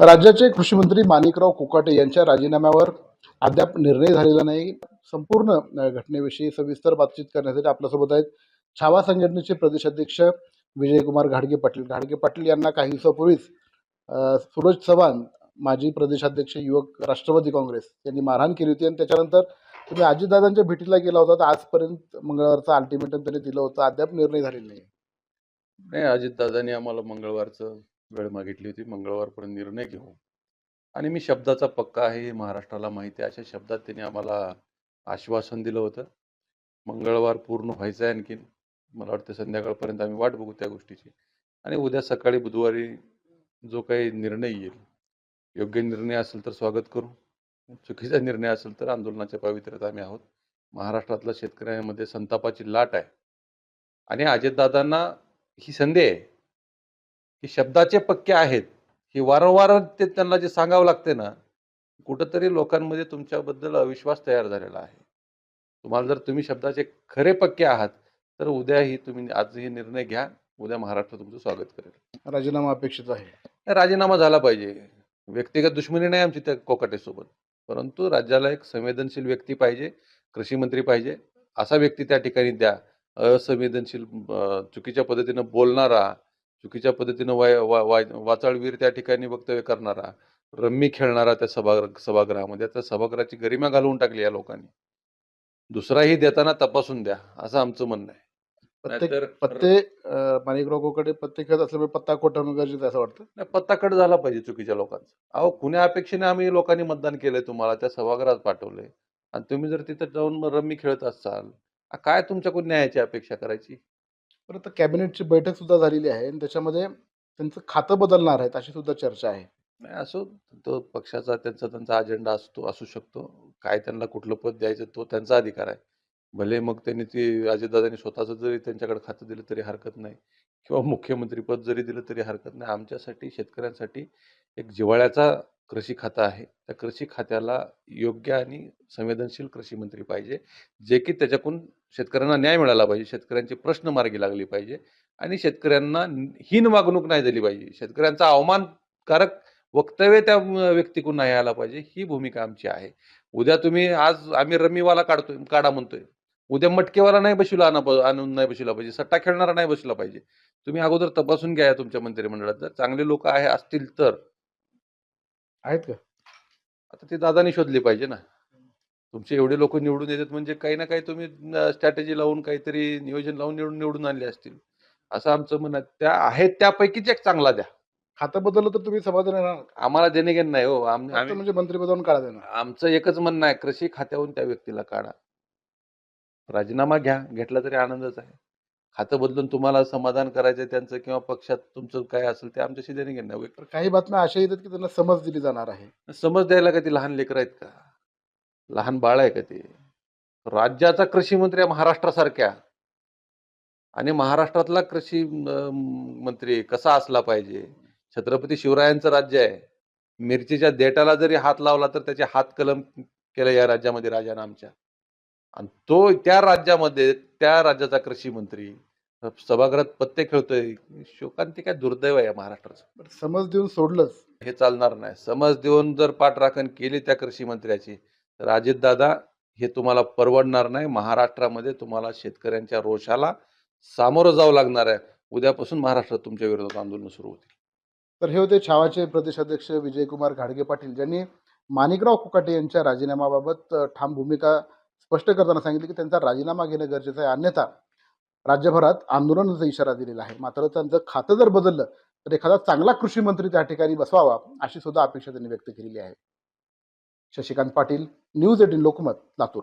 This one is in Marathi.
राज्याचे कृषी मंत्री माणिकराव कोकाटे यांच्या राजीनाम्यावर अद्याप निर्णय झालेला नाही. संपूर्ण घटनेविषयी सविस्तर बातचीत करण्यासाठी आपल्यासोबत आहेत छावा संघटनेचे प्रदेशाध्यक्ष विजयकुमार घाडगे पाटील. घाडगे पाटील यांना काही दिवसापूर्वीच सूरज चव्हाण माजी प्रदेशाध्यक्ष युवक राष्ट्रवादी काँग्रेस यांनी मारहाण केली होती आणि त्याच्यानंतर तुम्ही अजितदादांच्या भेटीला गेला होता. तर आजपर्यंत मंगळवारचा अल्टिमेटम त्यांनी दिलं होतं, अद्याप निर्णय झालेला नाही. नाही, अजितदादांनी आम्हाला मंगळवारचं वेळ मागितली होती. मंगळवारपर्यंत निर्णय घेऊ आणि मी शब्दाचा पक्का आहे हे महाराष्ट्राला माहिती आहे. अशा शब्दात त्यांनी आम्हाला आश्वासन दिलं होतं. मंगळवार पूर्ण व्हायचं आहे. आणखीन मला वाटतं संध्याकाळपर्यंत आम्ही वाट बघू त्या गोष्टीची आणि उद्या सकाळी बुधवारी जो काही निर्णय येईल, योग्य निर्णय असेल तर स्वागत करू, चुकीचा निर्णय असेल तर आंदोलनाच्या पावित्र्यात आम्ही आहोत. महाराष्ट्रातल्या शेतकऱ्यांमध्ये संतापाची लाट आहे आणि अजितदादांना ही संधी आहे की शब्दाचे पक्के आहेत. ही वारंवार ते त्यांना जे सांगावं लागते ना, कुठंतरी लोकांमध्ये तुमच्याबद्दल अविश्वास तयार झालेला आहे. तुम्हाला जर तुम्ही शब्दाचे खरे पक्के आहात तर उद्याही तुम्ही आज हे निर्णय घ्या. उद्या महाराष्ट्र तुमचं स्वागत करेल. राजीनामा अपेक्षित आहे. राजीनामा झाला पाहिजे. व्यक्तिगत दुश्मनी नाही आमची त्या कोकाटेसोबत, परंतु राज्याला एक संवेदनशील व्यक्ती पाहिजे, कृषी मंत्री पाहिजे. असा व्यक्ती त्या ठिकाणी द्या. असंवेदनशील, चुकीच्या पद्धतीनं बोलणारा, चुकीच्या पद्धतीनं वाचाळवीर त्या ठिकाणी वक्तव्य करणारा, रम्मी खेळणारा त्या सभागृहामध्ये, त्या सभागृहाची गरिमा घालवून टाकली या लोकांनी. दुसराही देताना तपासून द्या, असं आमचं म्हणणं आहे. पत्ते माणिकराव कोकाटे पत्ते खेळत असल्यामुळे पत्ता कोटवणं गरजेचं असं वाटतं. नाही, पत्ता कट झाला पाहिजे चुकीच्या लोकांचा. अहो, कुण्या अपेक्षेने आम्ही लोकांनी मतदान केलंय, तुम्हाला त्या सभागृहात पाठवलंय आणि तुम्ही जर तिथं जाऊन रम्मी खेळत असाल, काय तुमच्याकडून न्यायाची अपेक्षा करायची? परत कॅबिनेटची बैठक सुद्धा झालेली आहे आणि त्याच्यामध्ये त्यांचं खातं बदलणार आहेत अशी सुद्धा चर्चा आहे. नाही, असो, तो पक्षाचा त्यांचा अजेंडा असू शकतो. काय त्यांना कुठलं पद द्यायचं तो त्यांचा अधिकार आहे. भले मग त्यांनी अजितदादांनी स्वतःचं जरी त्यांच्याकडे खातं दिलं तरी हरकत नाही किंवा मुख्यमंत्री पद जरी दिलं तरी हरकत नाही. आमच्यासाठी, शेतकऱ्यांसाठी एक जिव्हाळ्याचा कृषी खातं आहे. त्या कृषी खात्याला योग्य आणि संवेदनशील कृषी मंत्री पाहिजे, जे की त्याच्याकडून शेतकऱ्यांना न्याय मिळाला पाहिजे, शेतकऱ्यांचे प्रश्न मार्गी लागले पाहिजे आणि शेतकऱ्यांना हीन वागणूक नाही दिली पाहिजे, शेतकऱ्यांचा अवमानकारक वक्तव्य त्या व्यक्तीकडून नाही आला पाहिजे. ही भूमिका आमची आहे. उद्या तुम्ही, आज आम्ही रम्मीवाला काढा म्हणतोय, उद्या मटकेवाला नाही आणून नाही बसवला पाहिजे, सट्टा खेळणारा नाही बसला पाहिजे. तुम्ही अगोदर तपासून घ्या तुमच्या मंत्रिमंडळात. जर चांगले लोक असतील तर आहेत का? आता ते दादानी शोधले पाहिजे ना. तुमचे एवढे लोक निवडून येतात म्हणजे काही ना काही तुम्ही स्ट्रॅटेजी लावून, काहीतरी नियोजन लावून निवडून आणले असतील, असं आमचं म्हणणं आहे. त्या आहेत त्यापैकीच एक चांगला द्या. खातं बदललं तर तुम्ही समाधान राहणार? आम्हाला देणे घेणं नाही हो. म्हणजे मंत्रिपदावरून काढा देणार. आमचं एकच म्हणणं आहे, कृषी खात्यावरून त्या व्यक्तीला काढा. राजीनामा घ्या, घेतला तरी आनंदच आहे. खातं बदलून तुम्हाला समाधान करायचं त्यांचं किंवा पक्षात तुमचं काय असेल ते आमच्याशी देणे घेणं नाही. काही बातम्या अशा येतात की त्यांना समज दिली जाणार आहे. समज द्यायला का ती लहान लेकर आहेत का? लहान बाळ आहे का ते? राज्याचा कृषी मंत्री महाराष्ट्रासारख्या, आणि महाराष्ट्रातला कृषी मंत्री कसा असला पाहिजे? छत्रपती शिवरायांचं राज्य आहे. मिरचीच्या देठाला जरी हात लावला तर त्याचे हात कलम केलं या राज्यामध्ये राजानं आमच्या. आणि तो त्या राज्यामध्ये त्या राज्याचा कृषी मंत्री सभागृहात पत्ते खेळतोय. शोकांतिक दुर्दैव आहे महाराष्ट्राचं. समज देऊन सोडलंच हे चालणार नाही. समज देऊन जर पाठराखण केली त्या कृषी मंत्र्याची तर अजितदादा, हे तुम्हाला परवडणार नाही. महाराष्ट्रामध्ये तुम्हाला शेतकऱ्यांच्या रोषाला सामोरं जावं लागणार आहे. उद्यापासून महाराष्ट्रात तुमच्या विरोधात आंदोलन सुरू होतील. तर हे होते छावाचे प्रदेशाध्यक्ष विजयकुमार घाडगे पाटील, ज्यांनी माणिकराव कोकाटे यांच्या राजीनाम्याबाबत ठाम भूमिका स्पष्ट करताना सांगितले की त्यांचा राजीनामा घेणं गरजेचं आहे, अन्यथा राज्यभरात आंदोलनाचा इशारा दिलेला आहे. मात्र त्यांचं खातं जर बदललं तर एखादा चांगला कृषी मंत्री त्या ठिकाणी बसवावा अशी सुद्धा अपेक्षा त्यांनी व्यक्त केलेली आहे. शशिकांत पाटील, न्यूज 18 लोकमत, लातूर.